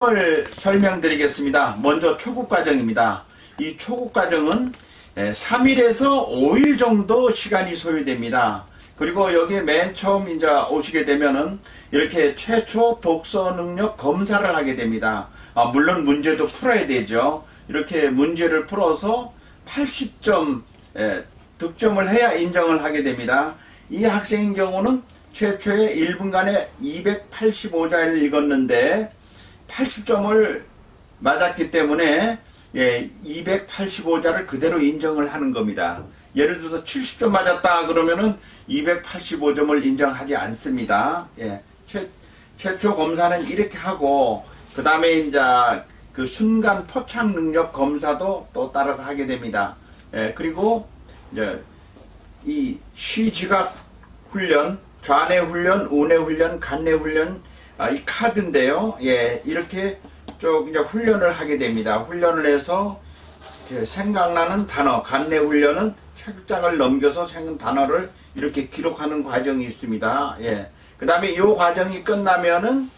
을 설명드리겠습니다. 먼저 초급 과정입니다. 이 초급 과정은 3일에서 5일 정도 시간이 소요됩니다. 그리고 여기에 맨 처음 이제 오시게 되면은 이렇게 최초 독서 능력 검사를 하게 됩니다. 물론 문제도 풀어야 되죠. 이렇게 문제를 풀어서 80점 득점을 해야 인정을 하게 됩니다. 이 학생인 경우는 최초에 1분간에 285자를 읽었는데 80점을 맞았기 때문에 285자를 그대로 인정을 하는 겁니다. 예를 들어서 70점 맞았다 그러면은 285점을 인정하지 않습니다. 최초 검사는 이렇게 하고 그 다음에 이제 그 순간 포착 능력 검사도 또 따라서 하게 됩니다. 그리고 이제 이 시지각 훈련, 좌뇌 훈련, 우뇌 훈련, 간뇌 훈련 이 카드인데요. 이렇게 쭉 이제 훈련을 하게 됩니다. 훈련을 해서 생각나는 단어, 간뇌 훈련은 책장을 넘겨서 생긴 단어를 이렇게 기록하는 과정이 있습니다. 그 다음에 이 과정이 끝나면은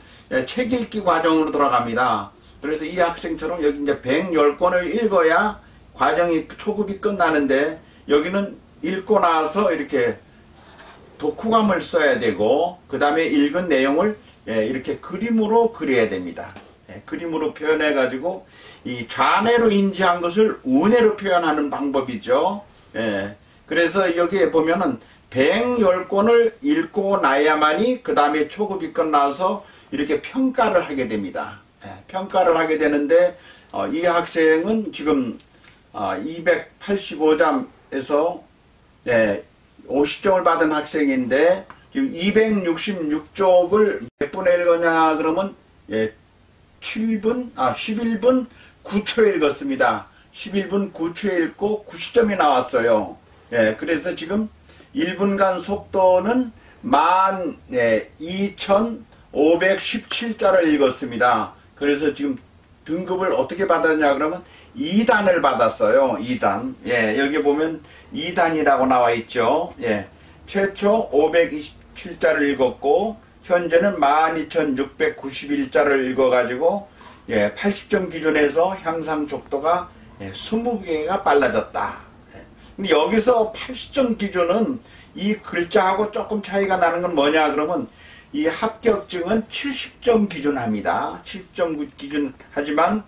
책 읽기 과정으로 돌아갑니다. 그래서 이 학생처럼 여기 이제 110권을 읽어야 과정이 초급이 끝나는데 여기는 읽고 나서 이렇게 독후감을 써야 되고 그 다음에 읽은 내용을 이렇게 그림으로 그려야 됩니다. 그림으로 표현해 가지고 이 좌뇌로 인지한 것을 우뇌로 표현하는 방법이죠. 그래서 여기에 보면은 110권을 읽고 나야만이 그 다음에 초급이 끝나서 이렇게 평가를 하게 됩니다. 평가를 하게 되는데 이 학생은 지금 285점에서 50점을 받은 학생인데 지금 266쪽을 몇 분에 읽었냐 그러면 11분 9초에 읽었습니다. 11분 9초에 읽고 90점이 나왔어요. 그래서 지금 1분간 속도는 12,517자를 읽었습니다. 그래서 지금 등급을 어떻게 받았냐 그러면 2단을 받았어요. 2단. 여기 보면 2단이라고 나와 있죠. 최초 527자를 읽었고 현재는 12,691자를 읽어가지고 80점 기준에서 향상 속도가 20개가 빨라졌다. 근데 여기서 80점 기준은 이 글자하고 조금 차이가 나는 건 뭐냐 그러면 이 합격증은 70점 기준합니다. 70점 기준 하지만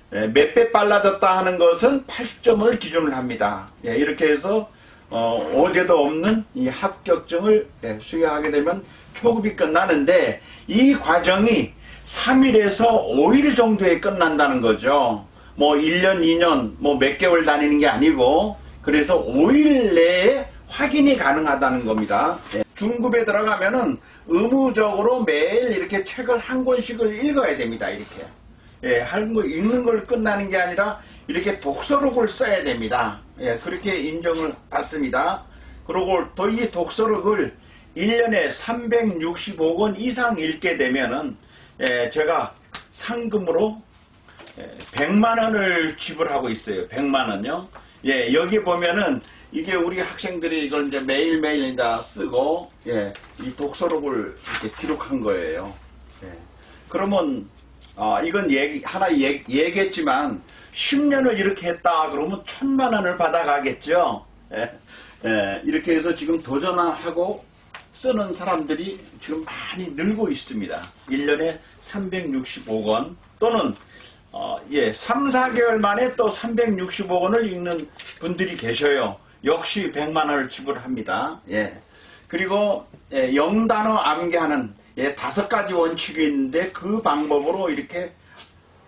몇 배 빨라졌다 하는 것은 80점을 기준을 합니다. 이렇게 해서 어디에도 없는 이 합격증을 수여하게 되면 초급이 끝나는데 이 과정이 3일에서 5일 정도에 끝난다는 거죠. 뭐 1년, 2년, 뭐 몇 개월 다니는 게 아니고 그래서 5일 내에 확인이 가능하다는 겁니다. 중급에 들어가면은 의무적으로 매일 이렇게 책을 한 권씩을 읽어야 됩니다. 이렇게. 한 거 읽는 걸 끝나는 게 아니라 이렇게 독서록을 써야 됩니다. 그렇게 인정을 받습니다. 그리고 또 이 독서록을 1년에 365권 이상 읽게 되면은 제가 상금으로 100만 원을 지불하고 있어요. 100만 원요. 여기 보면은 이게 우리 학생들이 이걸 이제 매일매일 이제 쓰고 이 독서록을 이렇게 기록한 거예요. 그러면 이건 하나 얘기했지만 10년을 이렇게 했다 그러면 1000만 원을 받아가겠죠. 이렇게 해서 지금 도전하고 쓰는 사람들이 지금 많이 늘고 있습니다. 1년에 365권 또는 3, 4개월 만에 또 365권을 읽는 분들이 계셔요. 역시 100만 원을 지불합니다. 그리고 0단어 암기하는 5가지 원칙이 있는데 그 방법으로 이렇게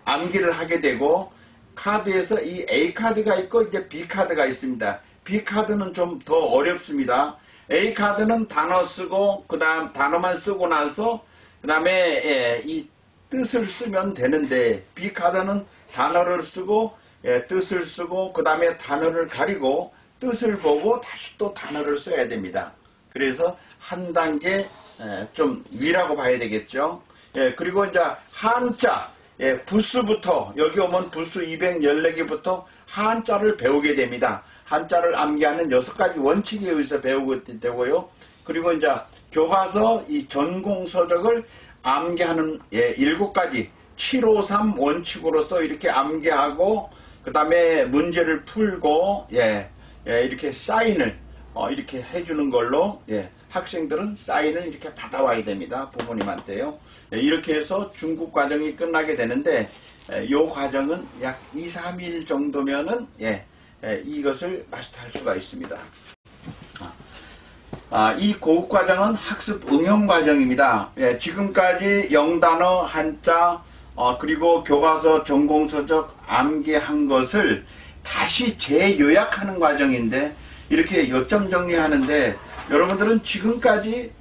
암기를 하게 되고 카드에서 이 A카드가 있고 이제 B카드가 있습니다. B카드는 좀 더 어렵습니다. A카드는 단어 쓰고 그 다음 단어만 쓰고 나서 그 다음에 이 뜻을 쓰면 되는데 B카드는 단어를 쓰고 뜻을 쓰고 그 다음에 단어를 가리고 뜻을 보고 다시 또 단어를 써야 됩니다. 그래서 한 단계 좀 위라고 봐야 되겠죠. 그리고 이제 한자 부수부터 여기 오면 부수 214개부터 한자를 배우게 됩니다. 한자를 암기하는 6가지 원칙에 의해서 배우게 되고요. 그리고 이제 교과서 이 전공 서적을 암기하는 7가지 753 원칙으로서 이렇게 암기하고 그 다음에 문제를 풀고 이렇게 사인을 이렇게 해주는 걸로 학생들은 사인을 이렇게 받아와야 됩니다. 부모님한테요. 이렇게 해서 중급 과정이 끝나게 되는데 이 과정은 약 2, 3일 정도면은 이것을 마스터할 수가 있습니다. 이 고급 과정은 학습 응용 과정입니다. 지금까지 영단어, 한자, 그리고 교과서, 전공서적 암기한 것을 다시 재요약하는 과정인데 이렇게 요점 정리하는데 여러분들은 지금까지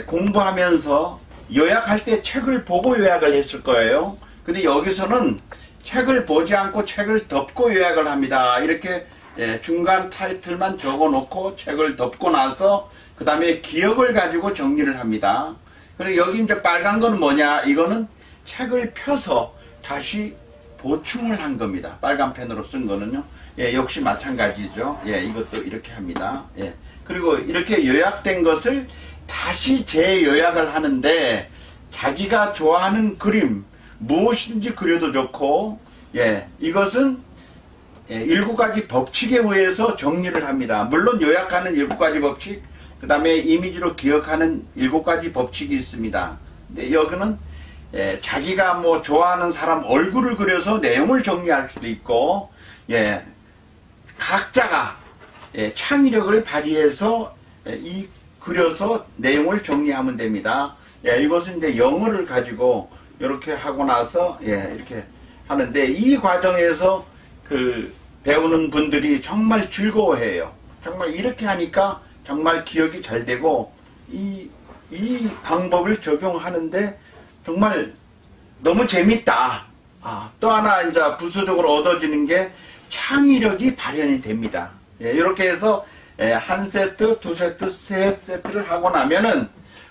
공부하면서 요약할 때 책을 보고 요약을 했을 거예요. 근데 여기서는 책을 보지 않고 책을 덮고 요약을 합니다. 이렇게 중간 타이틀만 적어 놓고 책을 덮고 나서 그 다음에 기억을 가지고 정리를 합니다. 그리고 여기 이제 빨간 건 뭐냐? 이거는 책을 펴서 다시 보충을 한 겁니다. 빨간 펜으로 쓴 거는요. 역시 마찬가지죠. 이것도 이렇게 합니다. 그리고 이렇게 요약된 것을 다시 재요약을 하는데 자기가 좋아하는 그림 무엇이든지 그려도 좋고 이것은 7가지 법칙에 의해서 정리를 합니다. 물론 요약하는 7가지 법칙, 그 다음에 이미지로 기억하는 7가지 법칙이 있습니다. 근데 여기는 자기가 뭐 좋아하는 사람 얼굴을 그려서 내용을 정리할 수도 있고 각자가 창의력을 발휘해서 그려서 내용을 정리하면 됩니다. 이것은 이제 영어를 가지고 이렇게 하고 나서 이렇게 하는데 이 과정에서 그 배우는 분들이 정말 즐거워해요. 정말 이렇게 하니까 정말 기억이 잘 되고 이 방법을 적용하는데 정말 너무 재밌다. 또 하나 이제 부수적으로 얻어지는 게 창의력이 발현이 됩니다. 이렇게 해서 한 세트, 두 세트, 세 세트를 하고 나면은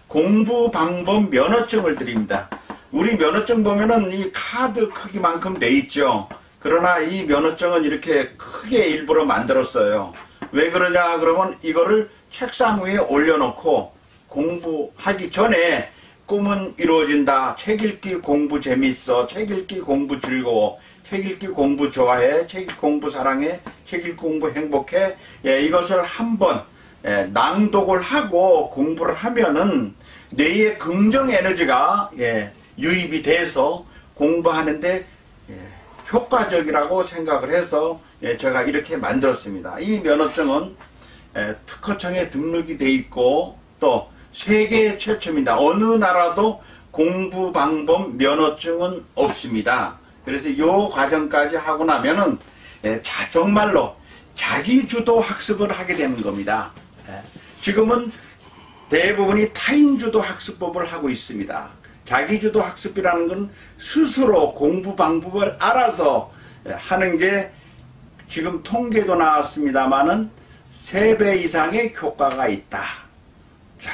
공부 방법 면허증을 드립니다. 우리 면허증 보면은 이 카드 크기만큼 돼 있죠. 그러나 이 면허증은 이렇게 크게 일부러 만들었어요. 왜 그러냐 그러면 이거를 책상 위에 올려놓고 공부하기 전에 꿈은 이루어진다. 책 읽기 공부 재밌어. 책 읽기 공부 즐거워. 책 읽기 공부 좋아해. 책 읽기 공부 사랑해. 책 읽기 공부 행복해. 이것을 한번 낭독을 하고 공부를 하면은 뇌의 긍정 에너지가 유입이 돼서 공부하는데 효과적이라고 생각을 해서 제가 이렇게 만들었습니다. 이 면허증은 특허청에 등록이 돼 있고 또 세계 최초입니다. 어느 나라도 공부 방법 면허증은 없습니다. 그래서 이 과정까지 하고 나면은 정말로 자기주도 학습을 하게 되는 겁니다. 지금은 대부분이 타인주도 학습법을 하고 있습니다. 자기주도 학습이라는 건 스스로 공부 방법을 알아서 하는 게 지금 통계도 나왔습니다만은 3배 이상의 효과가 있다. 자,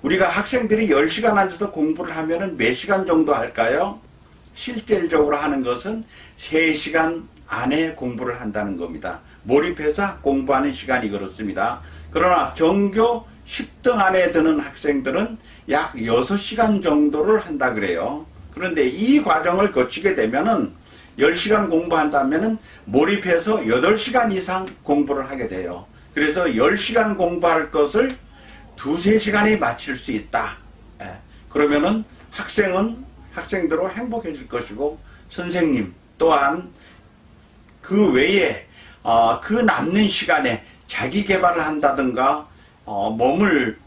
우리가 학생들이 10시간 앉아서 공부를 하면은 몇 시간 정도 할까요? 실질적으로 하는 것은 3시간 안에 공부를 한다는 겁니다. 몰입해서 공부하는 시간이 그렇습니다. 그러나 전교 10등 안에 드는 학생들은 약 6시간 정도를 한다 그래요. 그런데 이 과정을 거치게 되면은 10시간 공부한다면은 몰입해서 8시간 이상 공부를 하게 돼요. 그래서 10시간 공부할 것을 2~3시간에 마칠 수 있다. 그러면은 학생들은 행복해질 것이고 선생님 또한 그 외에 그 남는 시간에 자기 개발을 한다든가 몸을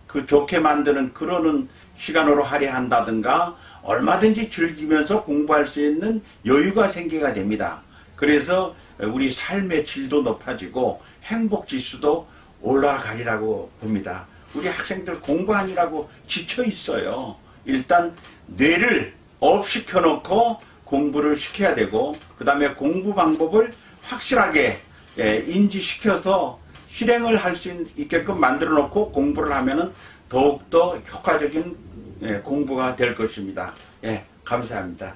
그 좋게 만드는 그러는 시간으로 할애한다든가 얼마든지 즐기면서 공부할 수 있는 여유가 생기게 됩니다. 그래서 우리 삶의 질도 높아지고 행복지수도 올라가리라고 봅니다. 우리 학생들 공부하느라고 지쳐 있어요. 일단 뇌를 업시켜놓고 공부를 시켜야 되고 그 다음에 공부 방법을 확실하게 인지시켜서 실행을 할 수 있게끔 만들어 놓고 공부를 하면은 더욱더 효과적인 공부가 될 것입니다. 감사합니다.